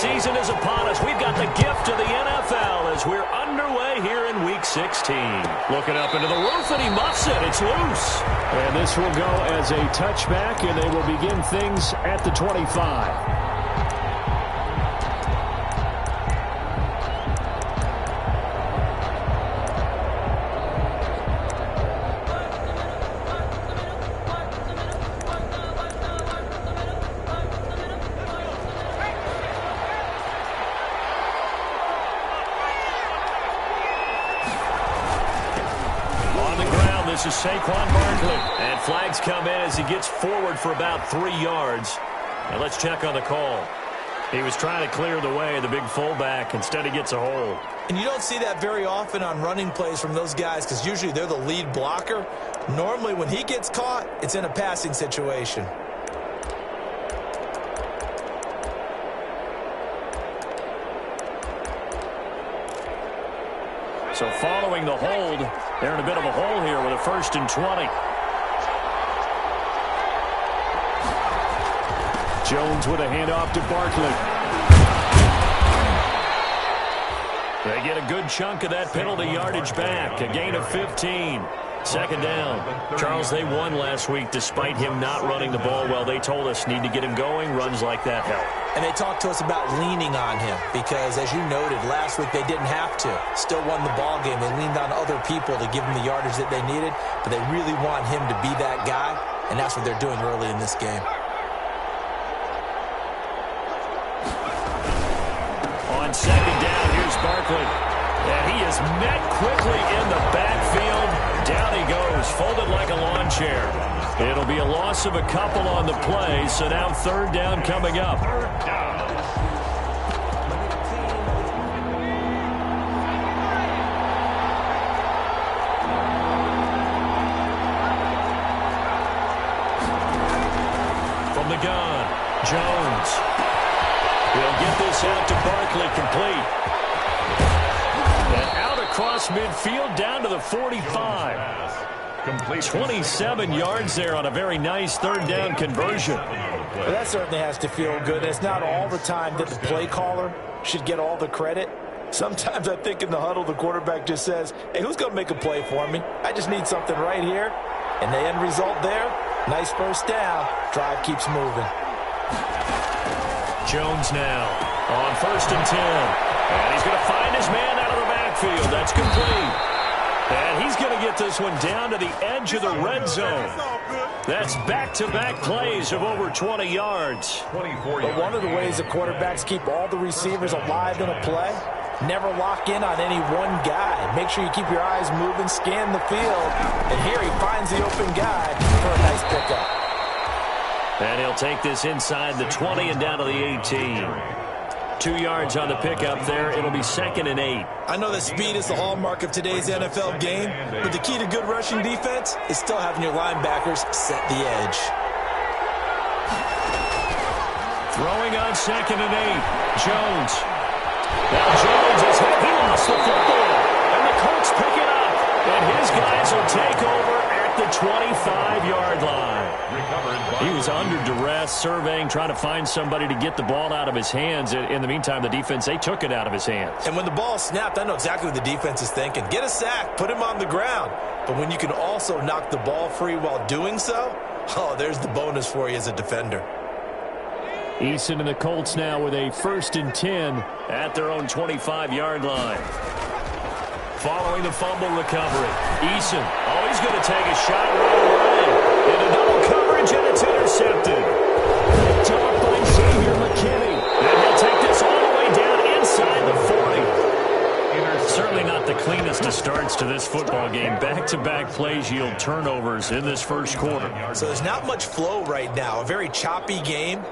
season is upon us. We've got the gift of the NFL as we're underway here in Week 16. Looking up into the roof, and he muffs it. It's loose. And this will go as a touchback, and they will begin things at the 25. This is Saquon Barkley. And flags come in as he gets forward for about 3 yards. Now let's check on the call. He was trying to clear the way, the big fullback. Instead, he gets a hold. And you don't see that very often on running plays from those guys because usually they're the lead blocker. Normally, when he gets caught, it's in a passing situation. So following the hold, they're in a bit of a hole here with a 1st and 20. Jones with a handoff to Barkley. They get a good chunk of that penalty yardage back. A gain of 15. 2nd down. Charles, they won last week despite him not running the ball well. They told us need to get him going. Runs like that help. And they talked to us about leaning on him because, as you noted, last week they didn't have to. Still won the ball game. They leaned on other people to give them the yardage that they needed, but they really want him to be that guy, and that's what they're doing early in this game. On 2nd down, here's Barkley. And he is met quickly in the backfield. Down he goes, folded like a lawn chair. It'll be a loss of a couple on the play, so now 3rd down coming up. From the gun, Jones. He'll get this out to Barkley, complete. And out across midfield down to the 45. 27 yards there on a very nice 3rd down conversion. Well, that certainly has to feel good. It's not all the time that the play caller should get all the credit. Sometimes I think in the huddle the quarterback just says, hey, who's going to make a play for me? I just need something right here. And the end result there, nice 1st down. Drive keeps moving. Jones now on 1st and 10. And he's going to find his man out of the backfield. That's complete. And he's going to get this one down to the edge of the red zone. That's back-to-back plays of over 20 yards. But one of the ways the quarterbacks keep all the receivers alive in a play, never lock in on any one guy. Make sure you keep your eyes moving, scan the field. And here he finds the open guy for a nice pickup. And he'll take this inside the 20 and down to the 18. 2 yards on the pickup there. It'll be 2nd and 8. I know that speed is the hallmark of today's NFL game, but the key to good rushing defense is still having your linebackers set the edge. Throwing on 2nd and 8. Jones. Now Jones is hit. He lost the football. And the Colts pick it up. And his guys will take over at the 25-yard line. He was under duress, surveying, trying to find somebody to get the ball out of his hands. In the meantime, the defense, they took it out of his hands. And when the ball snapped, I know exactly what the defense is thinking. Get a sack, put him on the ground. But when you can also knock the ball free while doing so, oh, there's the bonus for you as a defender. Eason and the Colts now with a 1st and 10 at their own 25-yard line. Following the fumble recovery, Eason, oh, he's going to take a shot right away. Into double coverage, and it's intercepted. Picked off by Xavier McKinney. And he'll take this all the way down inside the 40. Certainly not the cleanest of starts to this football game. Back-to-back plays yield turnovers in this 1st quarter. So there's not much flow right now. A very choppy game.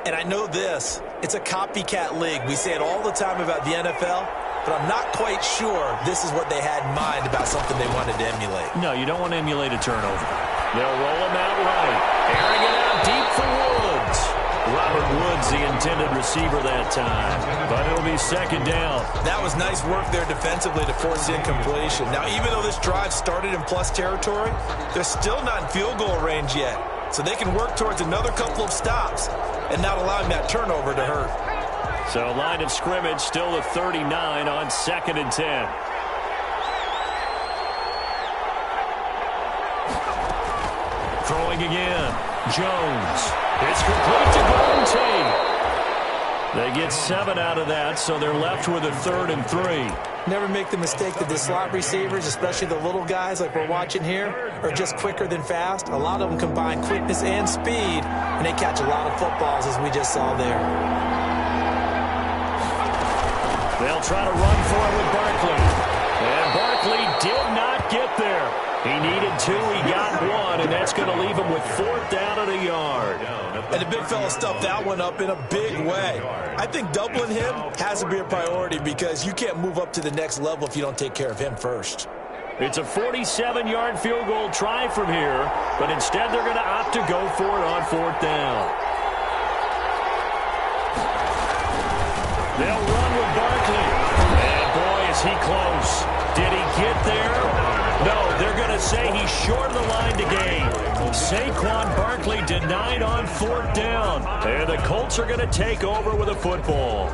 And I know this. It's a copycat league. We say it all the time about the NFL. But I'm not quite sure this is what they had in mind about something they wanted to emulate. No, you don't want to emulate a turnover. They'll roll him out right. Airing it out deep for Woods. Robert Woods, the intended receiver that time. But it'll be 2nd down. That was nice work there defensively to force incompletion. Now, even though this drive started in plus territory, they're still not in field goal range yet. So they can work towards another couple of stops and not allowing that turnover to hurt. So line of scrimmage still the 39 on 2nd and 10. Throwing again. Jones. It's complete to Golden Tate. They get 7 out of that, so they're left with a 3rd and 3. Never make the mistake that the slot receivers, especially the little guys like we're watching here, are just quicker than fast. A lot of them combine quickness and speed, and they catch a lot of footballs, as we just saw there. They'll try to run for it with Barkley. And Barkley did not get there. He needed 2, he got 1, and that's going to leave him with 4th down and a yard. And the big fella stuffed that one up in a big way. I think doubling him has to be a priority because you can't move up to the next level if you don't take care of him first. It's a 47-yard field goal try from here, but instead they're going to opt to go for it on 4th down. They'll run with Barkley. And boy, is he close. Did he get there? No, they're going to say he's short of the line to gain. Saquon Barkley denied on 4th down. And the Colts are going to take over with a football.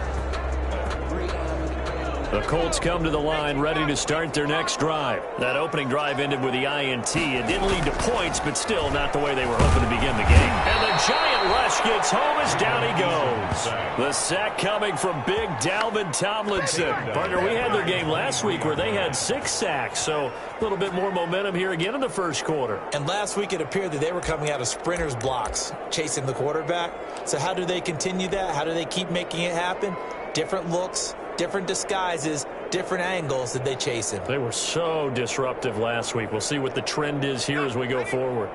The Colts come to the line ready to start their next drive. That opening drive ended with the INT. It didn't lead to points, but still not the way they were hoping to begin the game. And the giant rush gets home as down he goes. The sack coming from big Dalvin Tomlinson. Partner, we had their game last week where they had 6 sacks, so a little bit more momentum here again in the first quarter. And last week it appeared that they were coming out of sprinters blocks, chasing the quarterback. So how do they continue that? How do they keep making it happen? Different looks, different disguises, different angles that they chase him. They were so disruptive last week. We'll see what the trend is here as we go forward.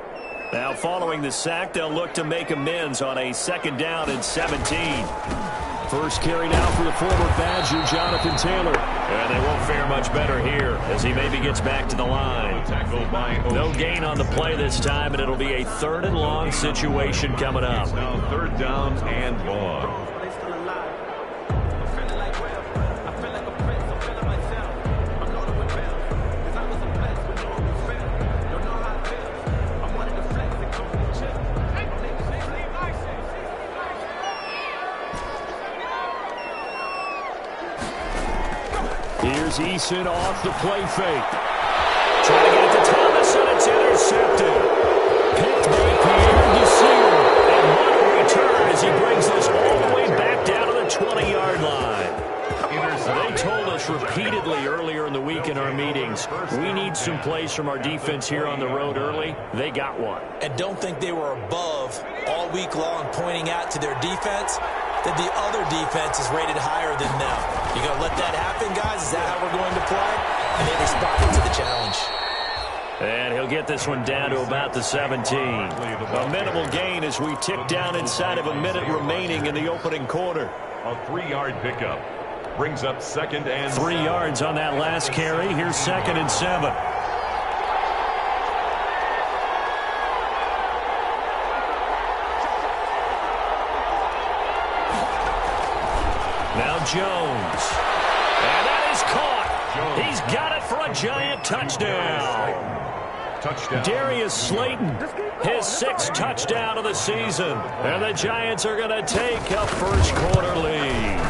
Now, following the sack, they'll look to make amends on a 2nd down and 17. First carry now for the former Badger, Jonathan Taylor. And they won't fare much better here as he maybe gets back to the line. No gain on the play this time, and it'll be a 3rd and long situation coming up. Now 3rd down and long. Here's Eason off the play fake. Trying to get it to Thomas, and it's intercepted. Picked by Pierre Desir. And what a return as he brings this all the way back down to the 20-yard line. They told us repeatedly earlier in the week in our meetings, we need some plays from our defense here on the road early. They got one. And don't think they were above all week long pointing out to their defense that the other defense is rated higher than them. You going to let that happen, guys? Is that how we're going to play? And they responded to the challenge. And he'll get this one down to about the 17. A minimal gain as we tick down inside of a minute remaining in the opening quarter. A 3-yard pickup brings up 2nd and 3 yards on that last carry. Here's 2nd and 7. Now Jones. And that is caught. He's got it for a giant touchdown. Darius Slayton, his 6th touchdown of the season. And the Giants are going to take a first quarter lead.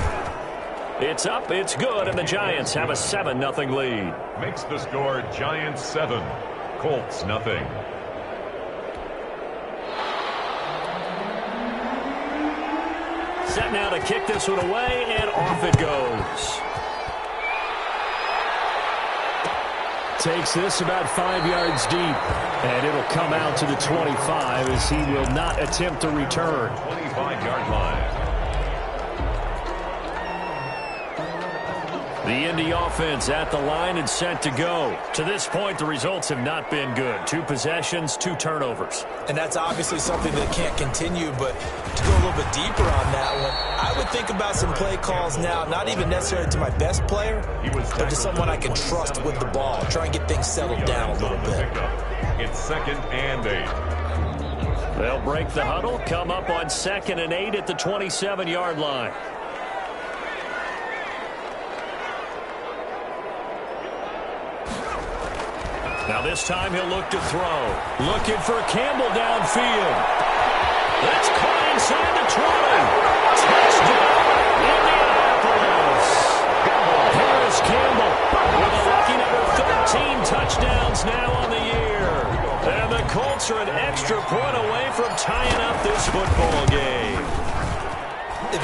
It's up, it's good, and the Giants have a 7-0 lead. Makes the score Giants 7, Colts nothing. Set now to kick this one away, and off it goes. Takes this about 5 yards deep, and it'll come out to the 25 as he will not attempt to return. 25-yard line. The Indy offense at the line and set to go. To this point, the results have not been good. 2 possessions, 2 turnovers. And that's obviously something that can't continue, but to go a little bit deeper on that one, I would think about some play calls now, not even necessarily to my best player, but to someone I can trust with the ball. Try and get things settled down a little bit. It's 2nd and 8. They'll break the huddle, come up on 2nd and 8 at the 27-yard line. Now this time he'll look to throw. Looking for Campbell downfield. That's caught inside the 20. Touchdown,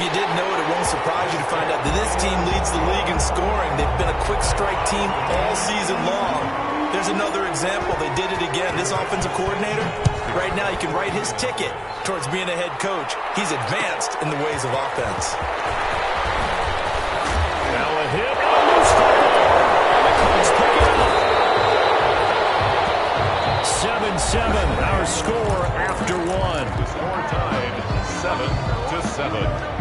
you didn't know it, it won't surprise you to find out that this team leads the league in scoring. They've been a quick strike team all season long. There's another example. They did it again. This offensive coordinator, right now, you can write his ticket towards being a head coach. He's advanced in the ways of offense. Now a hit. And a loose football. And the Colts pick it up. 7-7, our score after one. The score tied 7-7.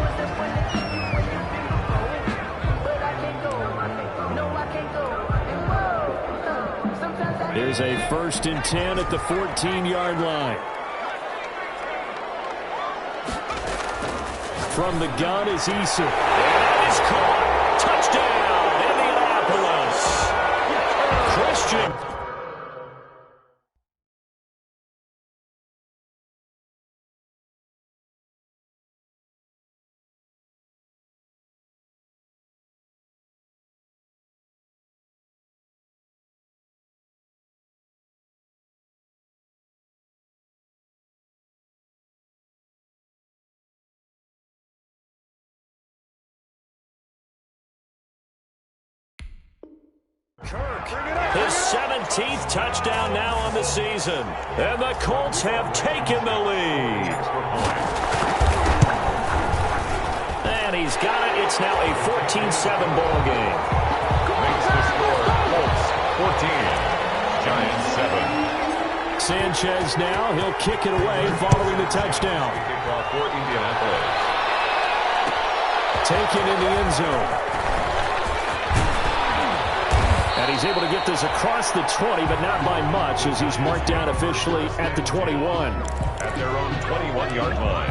Here's a 1st and 10 at the 14-yard line. From the gun is Eason. That is caught. Touchdown, Indianapolis. Christian. His 17th touchdown now on the season. And the Colts have taken the lead. And he's got it. It's now a 14-7 ball game. Makes the score Colts 14, Giants 7. Sanchez now. He'll kick it away following the touchdown. Kickoff for Indianapolis. Taken in the end zone. And he's able to get this across the 20, but not by much, as he's marked down officially at the 21. At their own 21-yard line.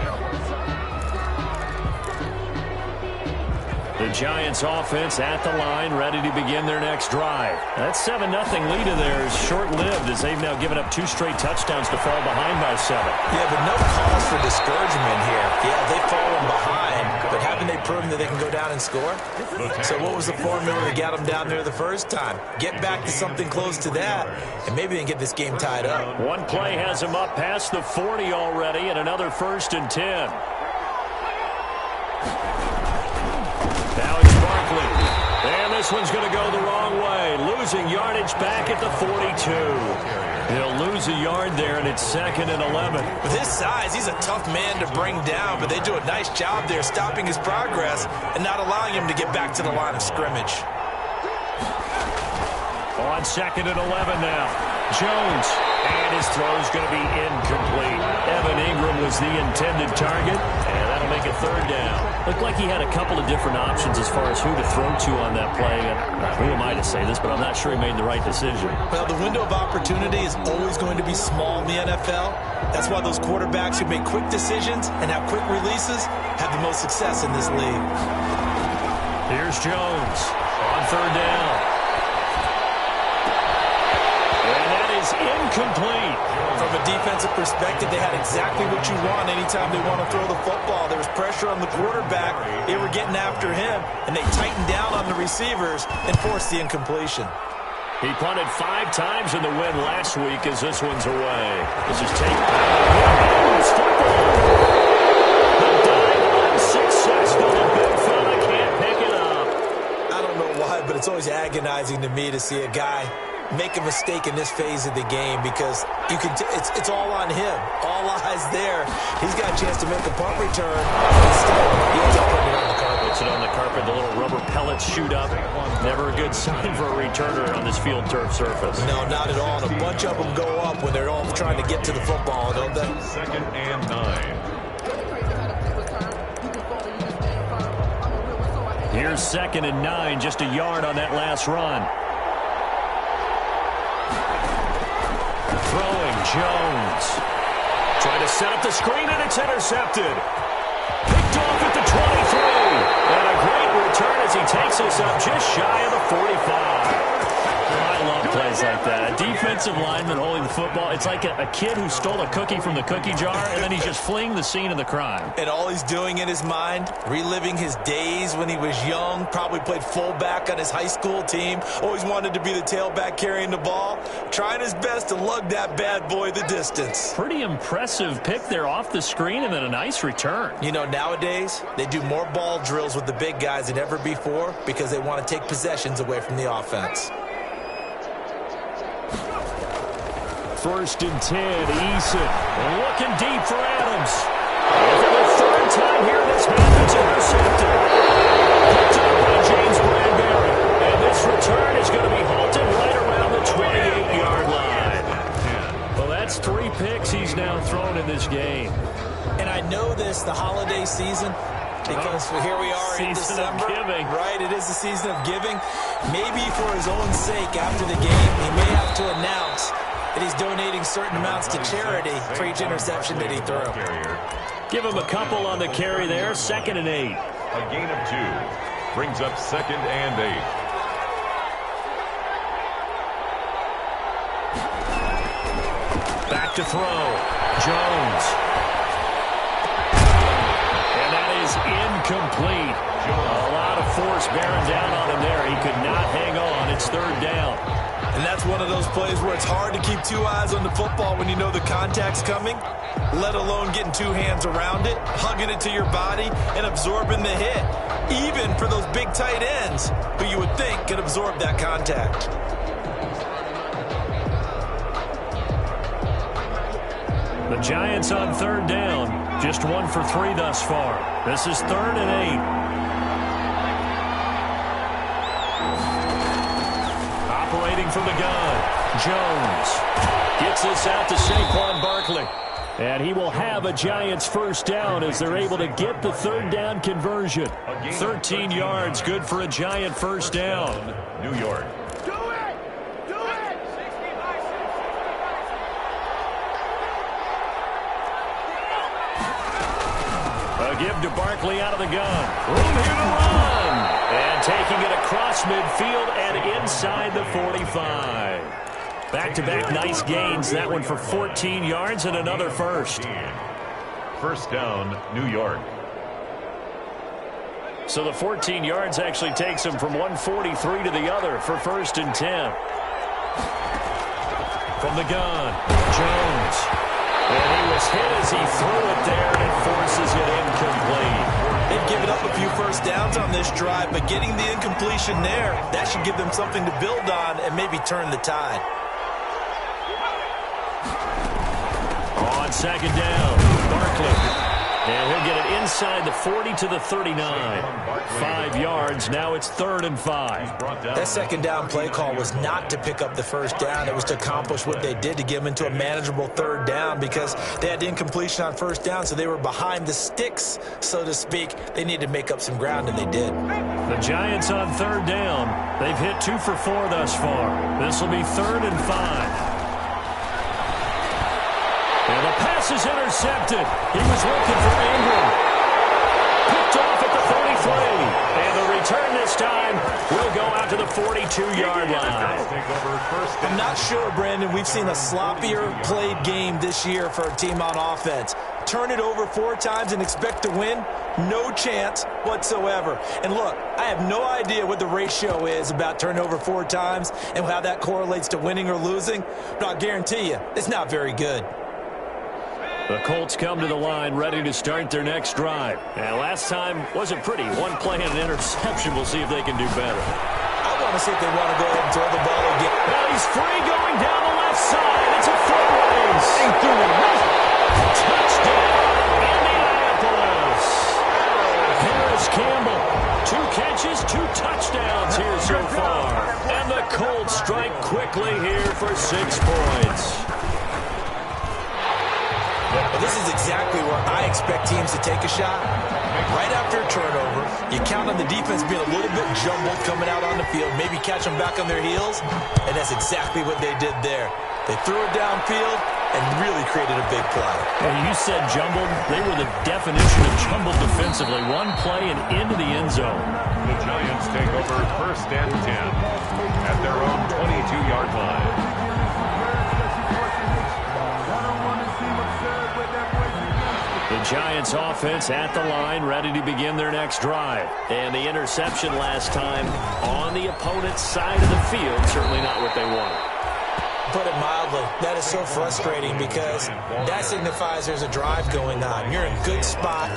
The Giants offense at the line, ready to begin their next drive. That 7-0 lead of theirs short-lived, as they've now given up 2 straight touchdowns to fall behind by 7. Yeah, but no cause for discouragement here. Yeah, they've fallen behind, but haven't they proven that they can go down and score? So what was the formula that got them down there the first time? Get back to something close to that, and maybe they can get this game tied up. One play has him up past the 40 already, and another 1st and 10. Now it's Barkley. And this one's going to go the wrong way. Losing yardage back at the 42. He'll lose a yard there, and it's 2nd and 11. With his size, he's a tough man to bring down, but they do a nice job there stopping his progress and not allowing him to get back to the line of scrimmage. On 2nd and 11 now. Jones. And his throw's going to be incomplete. Evan Ingram was the intended target, and that'll make it 3rd down. Looked like he had a couple of different options as far as who to throw to on that play. And who am I to say this, but I'm not sure he made the right decision. Well, the window of opportunity is always going to be small in the NFL. That's why those quarterbacks who make quick decisions and have quick releases have the most success in this league. Here's Jones on 3rd down. Incomplete. From a defensive perspective, they had exactly what you want anytime they want to throw the football. There was pressure on the quarterback. They were getting after him, and they tightened down on the receivers and forced the incompletion. He punted 5 times in the win last week as this one's away. This is taken. The dive unsuccessful. The big fella can't pick it up. I don't know why, but it's always agonizing to me to see a guy make a mistake in this phase of the game, because you can it's all on him. All eyes there. He's got a chance to make a punt return. Instead, he ends up putting it on the carpet. Puts it on the carpet. The little rubber pellets shoot up. Never a good sign for a returner on this field turf surface. No, not at all. And a bunch of them go up when they're all trying to get to the football, don't they? 2nd and 9. Here's 2nd and 9. Just a yard on that last run. Throwing, Jones. Trying to set up the screen, and it's intercepted. Picked off at the 23. And a great return as he takes us up just shy of the 45. I love playing guys like that. A defensive lineman holding the football. It's like a kid who stole a cookie from the cookie jar, and then he's just fleeing the scene of the crime. And all he's doing in his mind, reliving his days when he was young, probably played fullback on his high school team, always wanted to be the tailback carrying the ball, trying his best to lug that bad boy the distance. Pretty impressive pick there off the screen, and then a nice return. You know, nowadays, they do more ball drills with the big guys than ever before because they want to take possessions away from the offense. 1st and 10, Eason. Looking deep for Adams. And for the third time here, this half, it's intercepted. Picked up by James Bradbury. And this return is going to be halted right around the 28-yard line. Well, that's 3 picks he's now thrown in this game. And I know this, the holiday season, because here we are in December. Right, it is the season of giving. Maybe for his own sake after the game, he may have to announce that he's donating certain amounts to charity for each interception that he threw. Give him a couple on the carry there, 2nd and 8. A gain of 2 brings up 2nd and 8. Back to throw. Jones. And that is incomplete. A lot of force bearing down on him there. He could not hang on. It's 3rd down. And that's one of those plays where it's hard to keep 2 eyes on the football when you know the contact's coming, let alone getting 2 hands around it, hugging it to your body, and absorbing the hit, even for those big tight ends who you would think could absorb that contact. The Giants on 3rd down, just 1 for 3 thus far. This is 3rd and 8. Operating from the gun, Jones gets this out to Saquon Barkley. And he will have a Giants 1st down as they're able to get the 3rd down conversion. 13 yards, good for a Giant 1st down. New York. A give to Barkley out of the gun. Room here to run. And taking it across midfield and inside the 45. Back-to-back nice gains. That one for 14 yards and another 1st. 1st down, New York. So the 14 yards actually takes him from 143 to the other for 1st and 10. From the gun, Jones. And he was hit as he threw it there, and it forces it incomplete. They've given up a few 1st downs on this drive, but getting the incompletion there, that should give them something to build on and maybe turn the tide. On 2nd down, Barkley. And he'll get it inside the 40 to the 39. 5 yards. Now it's 3rd and 5. That 2nd down play call was not to pick up the 1st down. It was to accomplish what they did to get them into a manageable 3rd down because they had incompletion on 1st down, so they were behind the sticks, so to speak. They needed to make up some ground, and they did. The Giants on 3rd down. They've hit 2 for 4 thus far. This will be 3rd and 5. And the pass is intercepted. He was looking for Ingram. Picked off at the 43. And the return this time will go out to the 42-yard line. I'm not sure, Brandon, we've seen a sloppier played game this year for a team on offense. Turn it over 4 times and expect to win? No chance whatsoever. And look, I have no idea what the ratio is about turning over 4 times and how that correlates to winning or losing, but I'll guarantee you, it's not very good. The Colts come to the line ready to start their next drive. And last time wasn't pretty. 1 play and an interception. We'll see if they can do better. I want to see if they want to go ahead and throw the ball again. Well, he's free going down the left side. It's a foot race. Touchdown, Indianapolis. Harris Campbell. 2 catches, 2 touchdowns here so far. And the Colts strike quickly here for 6 points. Well, this is exactly where I expect teams to take a shot. Right after a turnover, you count on the defense being a little bit jumbled coming out on the field, maybe catch them back on their heels, and that's exactly what they did there. They threw it downfield, and really created a big play. And you said jumbled. They were the definition of jumbled defensively. One play and into the end zone. The Giants take over 1st and 10 at their own 22-yard line. The Giants offense at the line, ready to begin their next drive. And the interception last time on the opponent's side of the field, certainly not what they wanted. Put it mildly, that is so frustrating because that signifies there's a drive going on. You're in a good spot,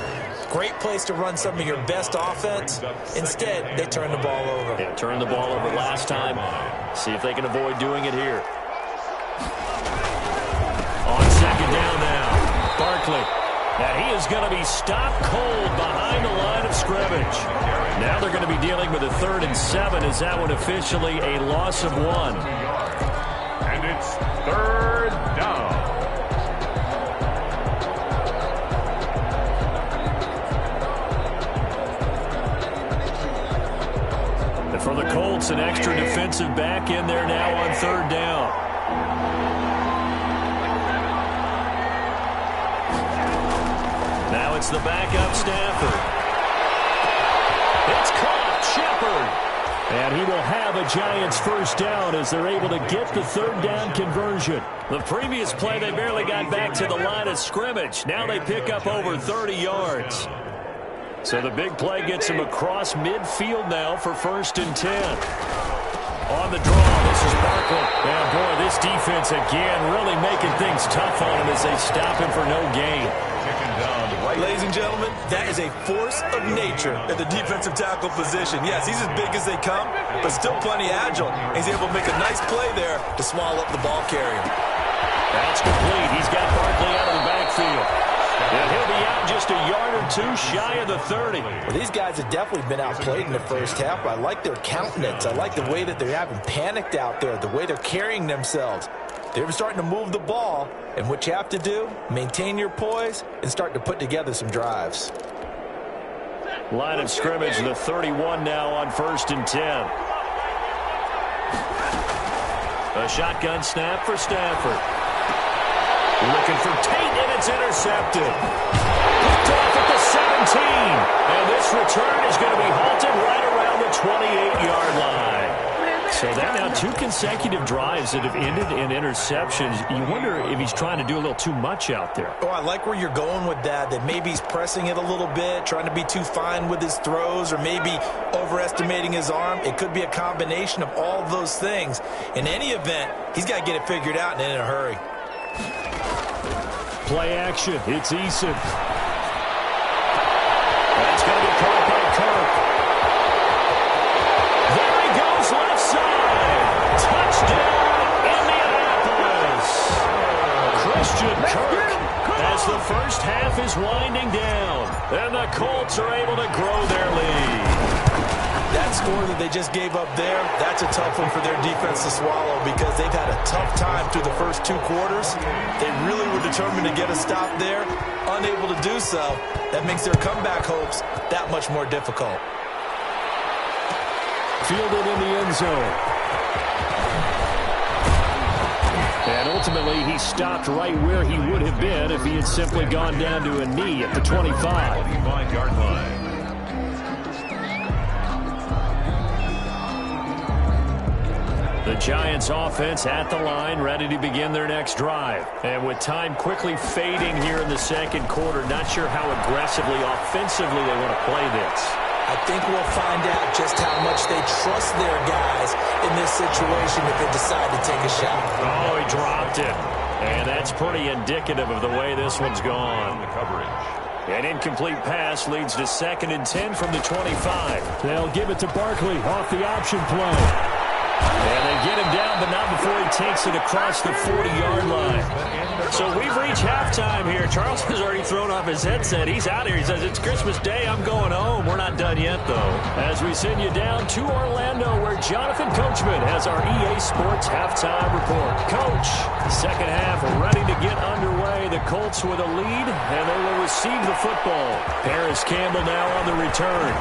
great place to run some of your best offense. Instead, they turn the ball over. Yeah, turned the ball over last time. See if they can avoid doing it here. On 2nd down now, Barkley. And he is going to be stopped cold behind the line of scrimmage. Now they're going to be dealing with a 3rd and 7. Is that one officially a loss of 1? And it's 3rd down. And for the Colts, an extra defensive back in there now on 3rd down. Now it's the backup Stafford. It's caught, Shepard. And he will have a Giants 1st down as they're able to get the 3rd down conversion. The previous play, they barely got back to the line of scrimmage. Now they pick up over 30 yards. So the big play gets them across midfield now for 1st and 10. On the draw, this is Barkley. And boy, this defense again really making things tough on him as they stop him for no gain. Ladies and gentlemen, that is a force of nature at the defensive tackle position. Yes, he's as big as they come, but still plenty agile. He's able to make a nice play there to swallow up the ball carrier. That's complete. He's got Barkley out of the backfield. And he'll be out just a yard or 2 shy of the 30. Well, these guys have definitely been outplayed in the 1st half, but I like their countenance. I like the way that they're having panicked out there, the way they're carrying themselves. They're starting to move the ball, and what you have to do, maintain your poise and start to put together some drives. Line of scrimmage, the 31 now on 1st and 10. A shotgun snap for Stafford. Looking for Tate, and it's intercepted. Picked off at the 17. And this return is going to be halted right around the 28-yard line. So that now 2 consecutive drives that have ended in interceptions. You wonder if he's trying to do a little too much out there. Oh, I like where you're going with that maybe he's pressing it a little bit, trying to be too fine with his throws, or maybe overestimating his arm. It could be a combination of all of those things. In any event, he's got to get it figured out and in a hurry. Play action. It's Eason. That's going to be caught by Kirk. There he goes left side. Touchdown, Indianapolis. Christian Kirk as the 1st half is winding down. And the Colts are able to grow their lead. That score that they just gave up there, that's a tough one for their defense to swallow because they've had a tough time through the first 2 quarters. They really were determined to get a stop there, unable to do so. That makes their comeback hopes that much more difficult. Fielded in the end zone. And ultimately, he stopped right where he would have been if he had simply gone down to a knee at the 25. 25-yard line. The Giants offense at the line, ready to begin their next drive. And with time quickly fading here in the 2nd quarter, not sure how aggressively, offensively they want to play this. I think we'll find out just how much they trust their guys in this situation if they decide to take a shot. Oh, he dropped it. And that's pretty indicative of the way this one's gone. The coverage. An incomplete pass leads to 2nd and 10 from the 25. They'll give it to Barkley off the option play. And they get him down, but not before he takes it across the 40-yard line. So we've reached halftime here. Charles has already thrown off his headset. He's out here. He says, it's Christmas Day. I'm going home. We're not done yet, though. As we send you down to Orlando, where Jonathan Coachman has our EA Sports halftime report. Coach, 2nd half ready to get underway. The Colts with a lead, and they will receive the football. Paris Campbell now on the return.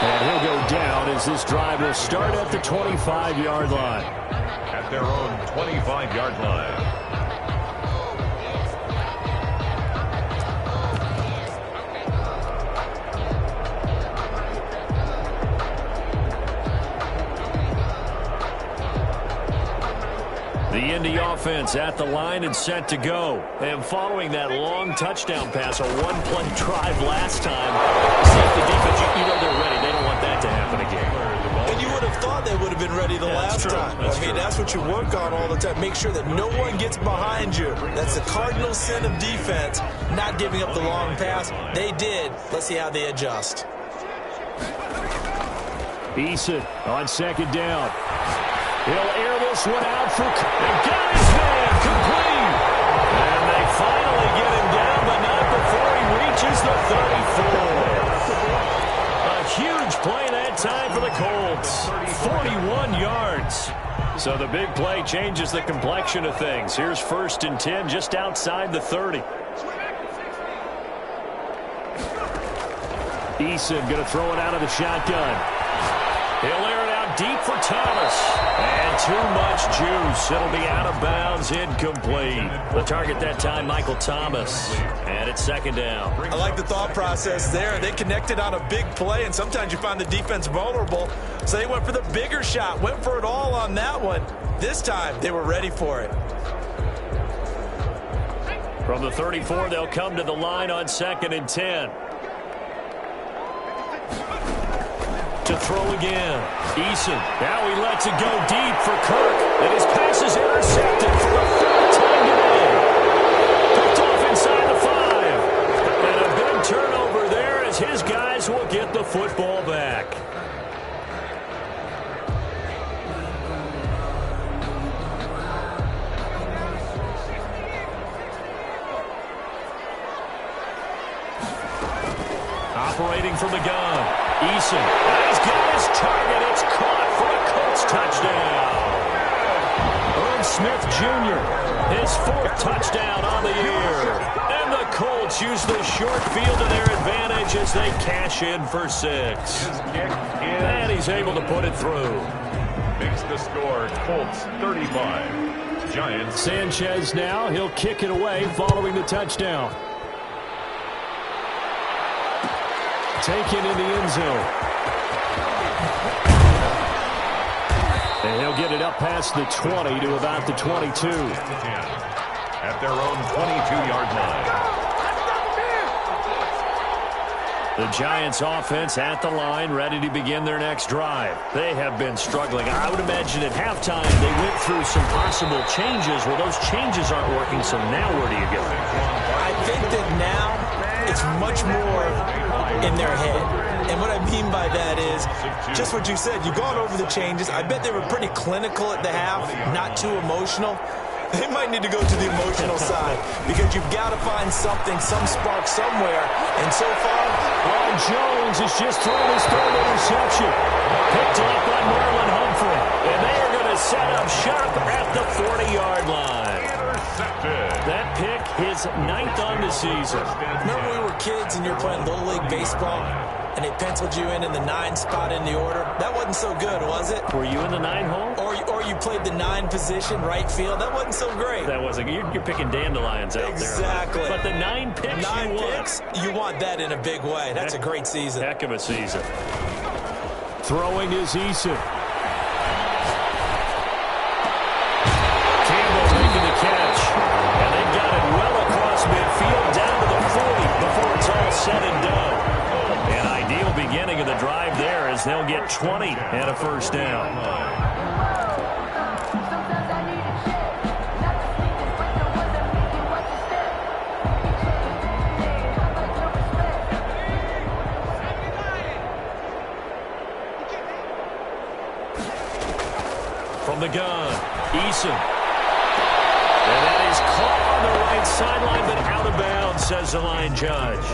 And he'll go down as this drive will start at the 25-yard line. At their own 25-yard line. The Indy offense at the line and set to go. And following that long touchdown pass, a one-play drive last time, see the defense, you know they're ready. They don't want that to happen again. And you would have thought they would have been ready the last time. That's what you work on all the time. Make sure that no one gets behind you. That's the cardinal sin of defense, not giving up the long pass. They did. Let's see how they adjust. Eason on second down. He'll air this one out for... And got his man complete. And they finally get him down, but not before he reaches the 34. A huge play that time for the Colts. 41 yards. So the big play changes the complexion of things. Here's 1st and 10 just outside the 30. Eason going to throw it out of the shotgun. He'll air it out deep for Thomas. And too much juice. It'll be out of bounds, incomplete. The target that time, Michael Thomas. And it's 2nd down. I like the thought process there. They connected on a big play, and sometimes you find the defense vulnerable. So they went for the bigger shot, went for it all on that one. This time, they were ready for it. From the 34, they'll come to the line on 2nd and 10. To throw again. Eason. Now he lets it go deep for Kirk. And his pass is intercepted for the 3rd time today. Picked off inside the 5. And a big turnover there as his guys will get the football back. Operating from the gun. Eason. He's got his target. It's caught for a Colts touchdown. Irv Smith Jr., his 4th touchdown on the year. And the Colts use the short field to their advantage as they cash in for 6. And he's able to put it through. Makes the score Colts 35. Giants. Sanchez now. He'll kick it away following the touchdown. Taken in the end zone. And he'll get it up past the 20 to about the 22. At their own 22-yard line. The Giants offense at the line, ready to begin their next drive. They have been struggling. I would imagine at halftime they went through some possible changes. Well, those changes aren't working, so now where do you go? I think that now it's much more in their head. And what I mean by that is just what you said. You've gone over the changes. I bet they were pretty clinical at the half, not too emotional. They might need to go to the emotional side because you've got to find something, some spark somewhere. And so far, Ron Jones has just thrown his 3rd interception. Picked up by Marlon Humphrey. And they are going to set up shop at the 40-yard line. That pick, his 9th on the season. remember when we were kids and you were playing Little League Baseball and they penciled you in the 9 spot in the order? That wasn't so good, was it? Were you in the 9 hole? Or you played the 9 position, right field. That wasn't so great. That wasn't. You're picking dandelions out exactly. there. But the 9 picks 9 picks, you want that in a big way. That's a great season. Heck of a season. Throwing is Eason. Campbell making the catch. And they got it well across midfield down to the 40 before it's all said and done. An ideal beginning of the drive there as they'll get 20 and a 1st down. From the gun, Eason. And that is caught on the right sideline, but out of bounds, says the line judge.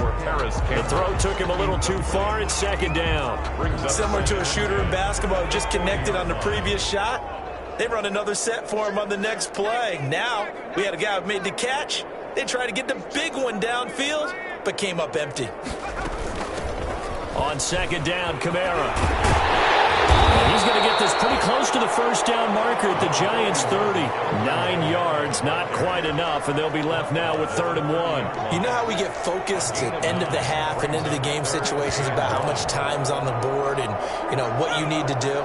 The throw took him a little too far. It's 2nd down. Similar to a shooter in basketball who just connected on the previous shot. They run another set for him on the next play. Now, we had a guy who made the catch. They tried to get the big one downfield, but came up empty. On 2nd down, Kamara. He's going to get this pretty close to the 1st down marker at the Giants' 30. 9 yards, not quite enough, and they'll be left now with 3rd and 1. You know how we get focused at end of the half and into the game situations about how much time's on the board and, what you need to do?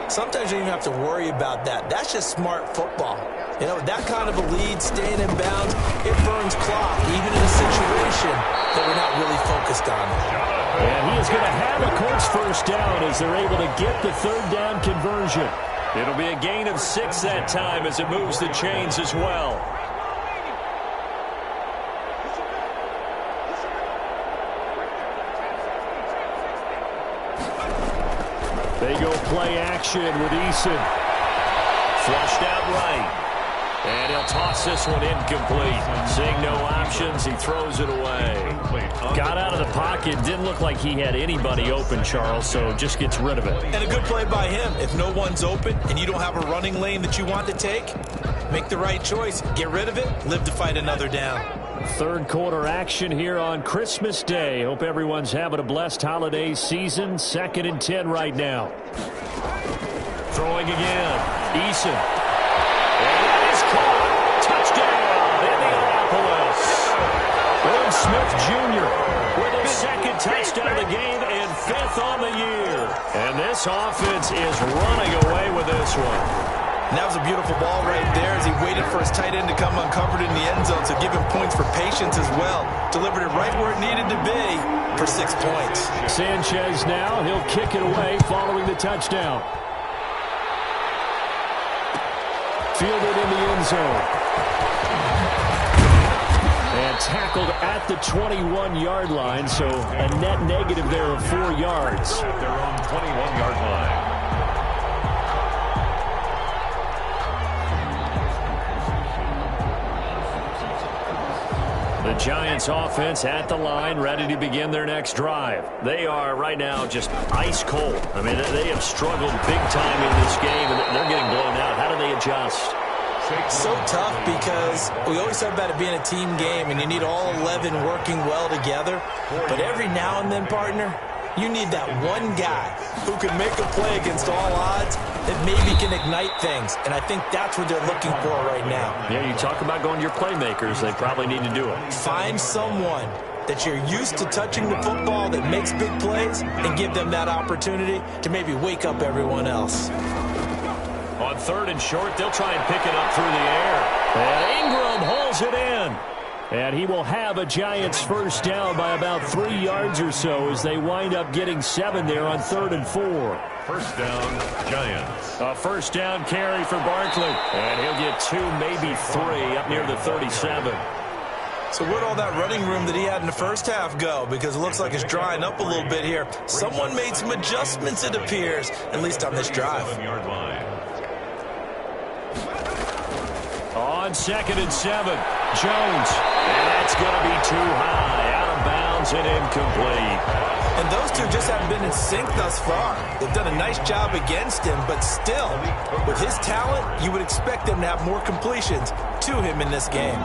Sometimes you don't even have to worry about that. That's just smart football. You know, that kind of a lead, staying in bounds, it burns clock, even in a situation that we're not really focused on. And he is going to have a Colts first down as they're able to get the third down conversion. It'll be a gain of 6 that time as it moves the chains as well. They go play action with Eason. Flushed out right. And he'll toss this one incomplete. Seeing no options, he throws it away. Got out of the pocket. Didn't look like he had anybody open, Charles, so just gets rid of it. And a good play by him. If no one's open and you don't have a running lane that you want to take, make the right choice. Get rid of it. Live to fight another down. Third quarter action here on Christmas Day. Hope everyone's having a blessed holiday season. 2nd and 10 right now. Throwing again. Eason. And that is caught. Touchdown, Indianapolis. Will Smith Jr. with his 2nd touchdown of the game and 5th on the year. And this offense is running away with this one. And that was a beautiful ball right there as he waited for his tight end to come uncovered in the end zone, so give him points for patience as well. Delivered it right where it needed to be for 6 points. Sanchez now, he'll kick it away following the touchdown. Fielded in the end zone. And tackled at the 21-yard line, so a net negative there of 4 yards. At their own 21-yard line. The Giants offense at the line, ready to begin their next drive. They are right now just ice cold. I mean, they have struggled big time in this game, and they're getting blown out. How do they adjust? So tough because we always talk about it being a team game, and you need all 11 working well together. But every now and then, partner, you need that one guy who can make a play against all odds that maybe can ignite things. And I think that's what they're looking for right now. Yeah, you talk about going to your playmakers. They probably need to do it. Find someone that you're used to touching the football that makes big plays and give them that opportunity to maybe wake up everyone else. On 3rd and short, they'll try and pick it up through the air. And Ingram hauls it in. And he will have a Giants first down by about 3 yards or so as they wind up getting 7 there on 3rd and 4. First down, Giants. A first down carry for Barkley. And he'll get 2, maybe 3 up near the 37. So where'd all that running room that he had in the first half go? Because it looks like it's drying up a little bit here. Someone made some adjustments, it appears, at least on this drive. 7-yard line. On 2nd and 7, Jones. And that's going to be too high. Out of bounds and incomplete. And those two just haven't been in sync thus far. They've done a nice job against him, but still, with his talent, you would expect them to have more completions to him in this game.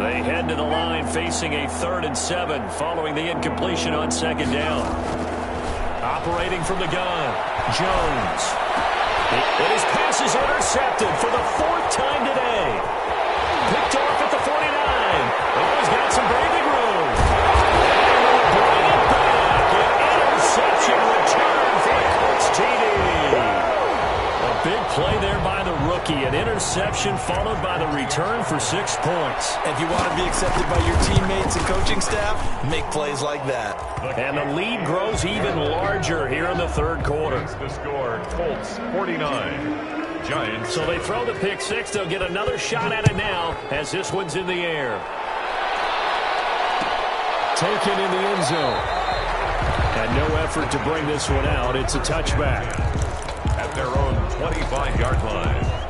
They head to the line facing a 3rd and 7 following the incompletion on 2nd down. Operating from the gun, Jones. And his pass is intercepted for the 4th time today. Picked off at the 49. Oh, he's got some breathing room. And we'll bring it back. An interception return for the Colts TD. A big play there by the rookie. An interception followed by the return for 6 points. If you want to be accepted by your teammates and coaching staff, make plays like that. And the lead grows even larger here in the 3rd quarter. The score, Colts 49. Giants. So they throw the pick 6. They'll get another shot at it now as this one's in the air. Taken in the end zone. And no effort to bring this one out. It's a touchback. At their own 25-yard line.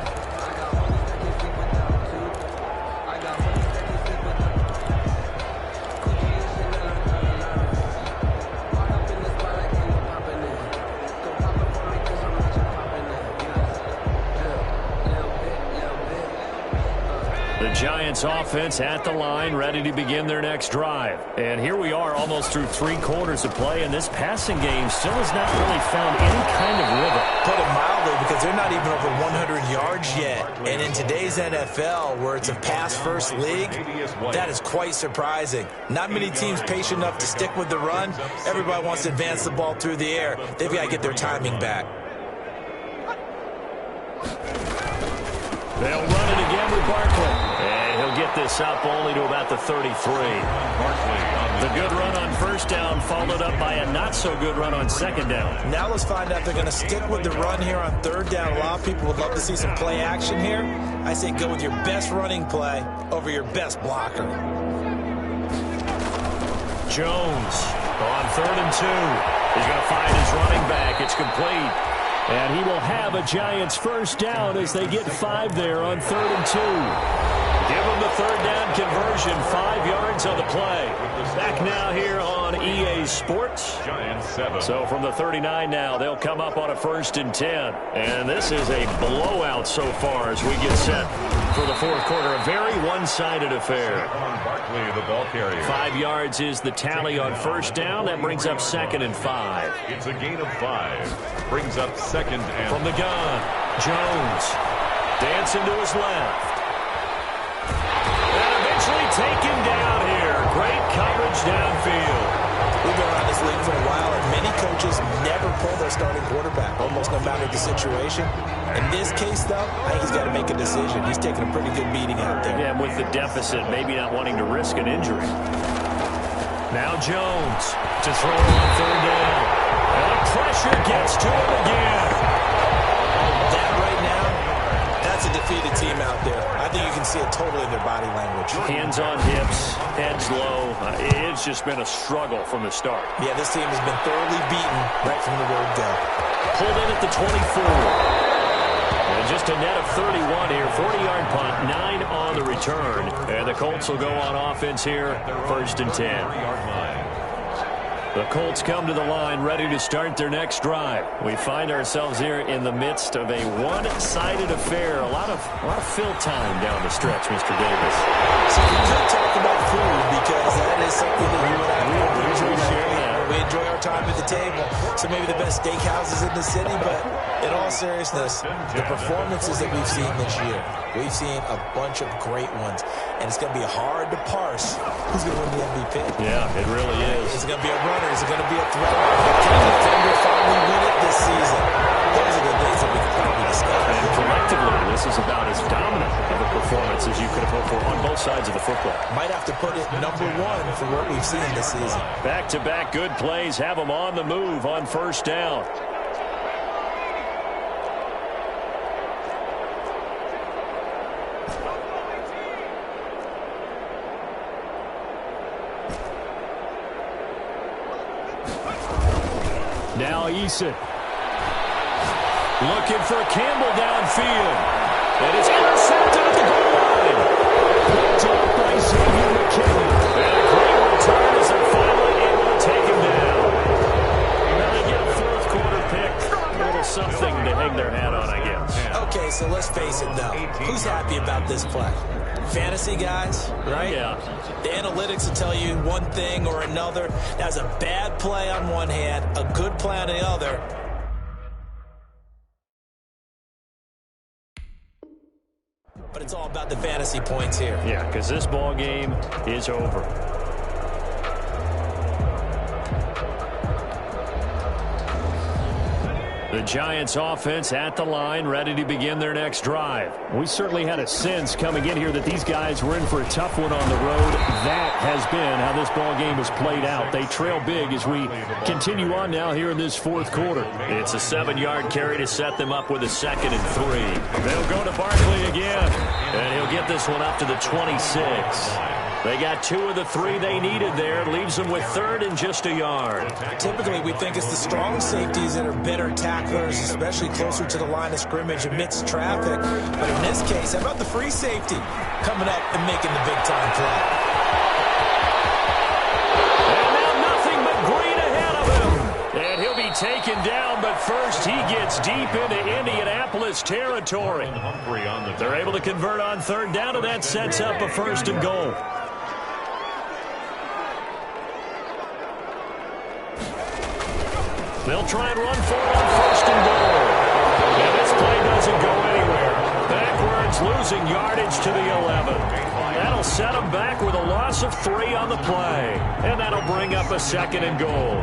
Giants offense at the line, ready to begin their next drive. And here we are almost through 3 quarters of play, and this passing game still has not really found any kind of rhythm. Put it mildly, because they're not even over 100 yards yet. And in today's NFL, where it's a pass-first league, that is quite surprising. Not many teams patient enough to stick with the run. Everybody wants to advance the ball through the air. They've got to get their timing back. They'll run it again with Barkley. And he'll get this up only to about the 33. The good run on first down followed up by a not-so-good run on second down. Now let's find out if they're going to stick with the run here on third down. A lot of people would love to see some play action here. I say go with your best running play over your best blocker. Jones on 3rd and 2. He's going to find his running back. It's complete. And he will have a Giants first down as they get 5 there on 3rd and 2. Give him the third down conversion. 5 yards on the play. Back now here on EA Sports. Giants 7. So from the 39 now, they'll come up on a 1st and 10. And this is a blowout so far as we get set for the fourth quarter. A very one-sided affair. Barkley, the ball carrier. 5 yards is the tally on first down. That brings up 2nd and 5. It's a gain of 5. Brings up 2nd and... From the gun, Jones dancing to his left. And eventually taken down here. Great coverage downfield. We've been around this league for a while, and many coaches never pull their starting quarterback, almost no matter the situation. In this case, though, I think he's got to make a decision. He's taking a pretty good beating out there. Yeah, and with the deficit, maybe not wanting to risk an injury. Now Jones to throw on third down. And the pressure gets to him again. That right now, that's a defeated team out there. I think you can see it totally in their body language. Hands on hips, heads low. It's just been a struggle from the start. Yeah, this team has been thoroughly beaten right from the word go. Pulled in at the 24. And just a net of 31 here. 40-yard punt, 9 on the return. And the Colts will go on offense here, 1st and 10. The Colts come to the line ready to start their next drive. We find ourselves here in the midst of a one-sided affair. A lot of fill time down the stretch, Mr. Davis. So we could talk about food because that is something that you and I really enjoy. We enjoy our time at the table. So maybe the best steakhouses in the city, but in all seriousness, the performances that we've seen this year, we've seen a bunch of great ones. And it's going to be hard to parse who's going to win the MVP. Yeah, it really is. Is it going to be a runner? Is it going to be a threat? Can a defender finally win it this season? Those are the things that we can probably discuss. And collectively, this is about as dominant of a performance as you could have hoped for on both sides of the football. Might have to put it number 1 for what we've seen this season. Back-to-back good plays have them on the move on first down. Now Eason. Looking for Campbell downfield. And it's intercepted at the goal line. Picked up by Xavier McKinney. And a great return as they're finally able to take him down. Now they get a fourth quarter pick. A little something to hang their hat on, I guess. Okay, so let's face it, though. Who's happy about this play? Fantasy guys, right? Yeah. The analytics will tell you one thing or another. That's a bad play on one hand, a good play on the other. But it's all about the fantasy points here. Yeah, because this ball game is over. The Giants offense at the line, ready to begin their next drive. We certainly had a sense coming in here that these guys were in for a tough one on the road. That has been how this ball game has played out. They trail big as we continue on now here in this fourth quarter. It's a 7-yard carry to set them up with a 2nd and 3. They'll go to Barkley again, and he'll get this one up to the 26. They got 2 of the 3 they needed there. Leaves them with 3rd and just a yard. Typically, we think it's the strong safeties that are better tacklers, especially closer to the line of scrimmage amidst traffic. But in this case, how about the free safety coming up and making the big-time play? And now nothing but green ahead of him. And he'll be taken down, but first he gets deep into Indianapolis territory. They're able to convert on 3rd down, and that sets up a 1st and goal. They'll try and run for it on 1st and goal. And this play doesn't go anywhere. Backwards, losing yardage to the 11. That'll set them back with a loss of 3 on the play. And that'll bring up a 2nd and goal.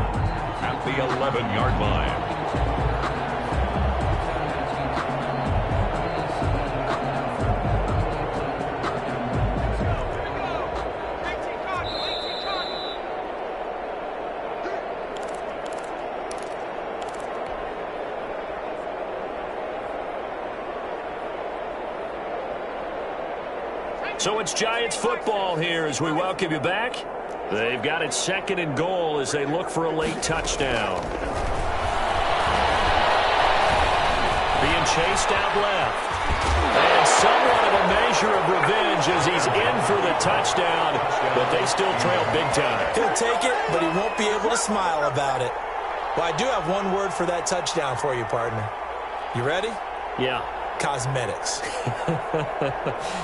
At the 11-yard line. So it's Giants football here as we welcome you back. They've got it 2nd and goal as they look for a late touchdown. Being chased out left. And somewhat of a measure of revenge as he's in for the touchdown, but they still trail big time. He'll take it, but he won't be able to smile about it. Well, I do have one word for that touchdown for you, partner. You ready? Yeah. Cosmetics.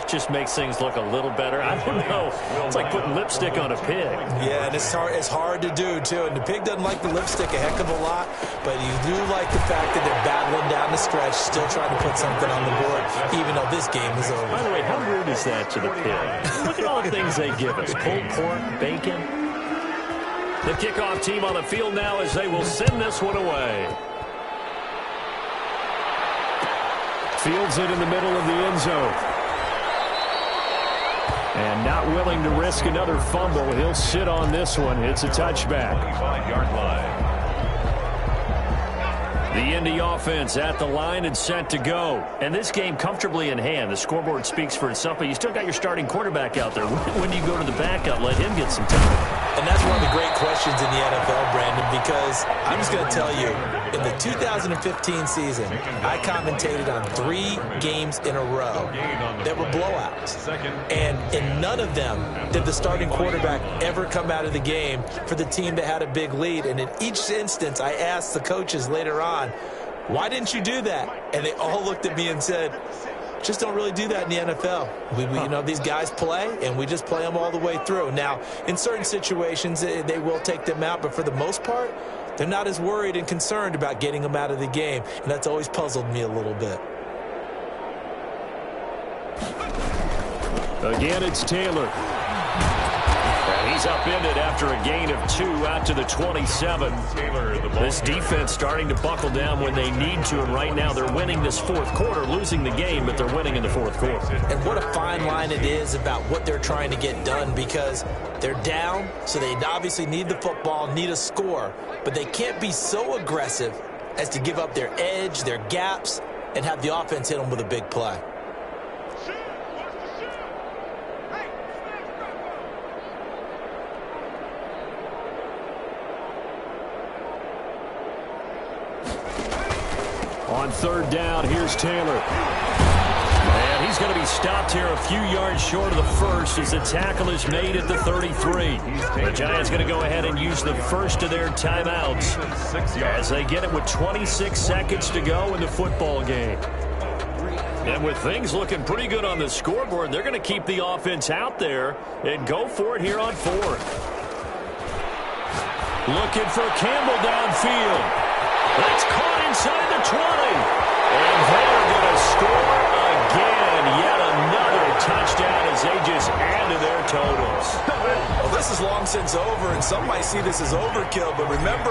Just makes things look a little better. I don't know. It's like putting lipstick on a pig. Yeah, and it's hard to do, too. And the pig doesn't like the lipstick a heck of a lot, but you do like the fact that they're battling down the stretch, still trying to put something on the board, even though this game is over. By the way, how rude is that to the pig? Look at all the things they give us. Pulled pork, bacon. The kickoff team on the field now as they will send this one away. Fields it in the middle of the end zone. And not willing to risk another fumble. He'll sit on this one. It's a touchback. 25-yard line. The Indy offense at the line and set to go. And this game comfortably in hand. The scoreboard speaks for itself, but you still got your starting quarterback out there. When do you go to the backup? Let him get some time. And that's one of the great questions in the NFL, Brandon, because I'm just going to tell you, in the 2015 season, I commentated on 3 games in a row that were blowouts. And in none of them did the starting quarterback ever come out of the game for the team that had a big lead. And in each instance, I asked the coaches later on, why didn't you do that? And they all looked at me and said, just don't really do that in the NFL. You know, these guys play, and we just play them all the way through. Now, in certain situations, they will take them out, but for the most part, they're not as worried and concerned about getting them out of the game, and that's always puzzled me a little bit. Again, it's Taylor. And he's upended after a gain of 2 out to the 27. This defense starting to buckle down when they need to, and right now they're winning this 4th quarter, losing the game, but they're winning in the 4th quarter. And what a fine line it is about what they're trying to get done, because they're down, so they obviously need the football, need a score, but they can't be so aggressive as to give up their edge, their gaps, and have the offense hit them with a big play. On 3rd down, here's Taylor. And he's going to be stopped here a few yards short of the first as the tackle is made at the 33. The Giants going to go ahead and use the first of their timeouts as they get it with 26 seconds to go in the football game. And with things looking pretty good on the scoreboard, they're going to keep the offense out there and go for it here on 4th. Looking for Campbell downfield. That's caught inside the 20. And they're going to score again. Yet another touchdown as they just add to their totals. Well, this is long since over, and some might see this as overkill. But remember,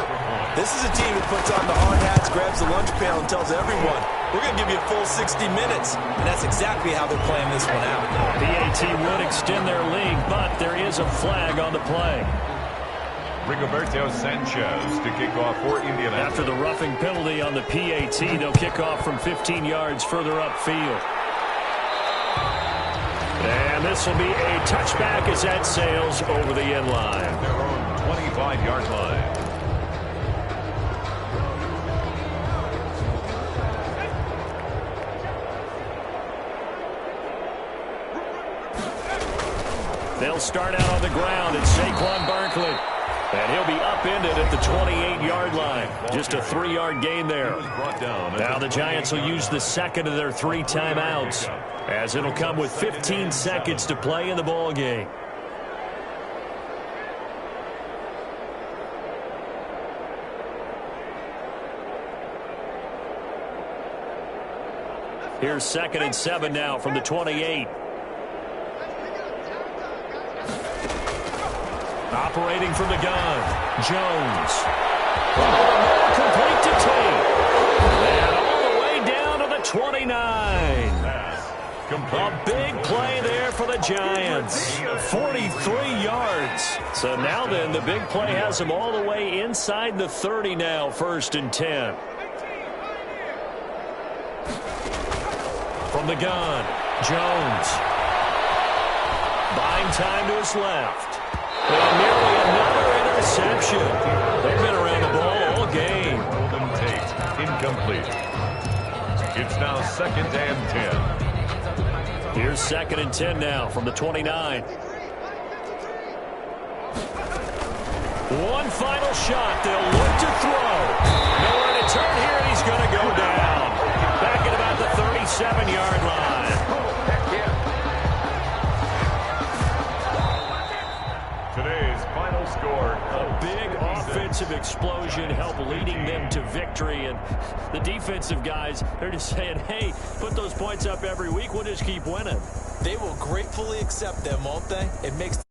this is a team that puts on the hard hats, grabs the lunch pail, and tells everyone, we're going to give you a full 60 minutes. And that's exactly how they're playing this one out. PAT would extend their lead, but there is a flag on the play. Rigoberto Sanchez to kick off for Indianapolis. After the roughing penalty on the PAT, they'll kick off from 15 yards further upfield. And this will be a touchback as that sails over the end line. Their own 25-yard line. They'll start out on the ground. It's Saquon Barkley. And he'll be upended at the 28-yard line. Just a 3-yard gain there. Now the Giants will use the second of their 3 timeouts, as it'll come with 15 seconds to play in the ball game. Here's 2nd and 7 now from the 28. Operating from the gun, Jones. Complete to Tate. And all the way down to the 29. A big play there for the Giants. 43 yards. So now then, the big play has them all the way inside the 30 now, 1st and 10. From the gun, Jones. Buying time to his left. And nearly another interception. They've been around the ball all game. Golden Tate, incomplete. It's now 2nd and 10. Here's 2nd and 10 now from the 29. One final shot. They'll look to throw. Nowhere to turn here, and he's going to go down. Back at about the 37-yard line. Today's final score. A big offensive explosion helped leading them to victory. And the defensive guys, they're just saying, hey, put those points up every week. We'll just keep winning. They will gratefully accept them, won't they? It makes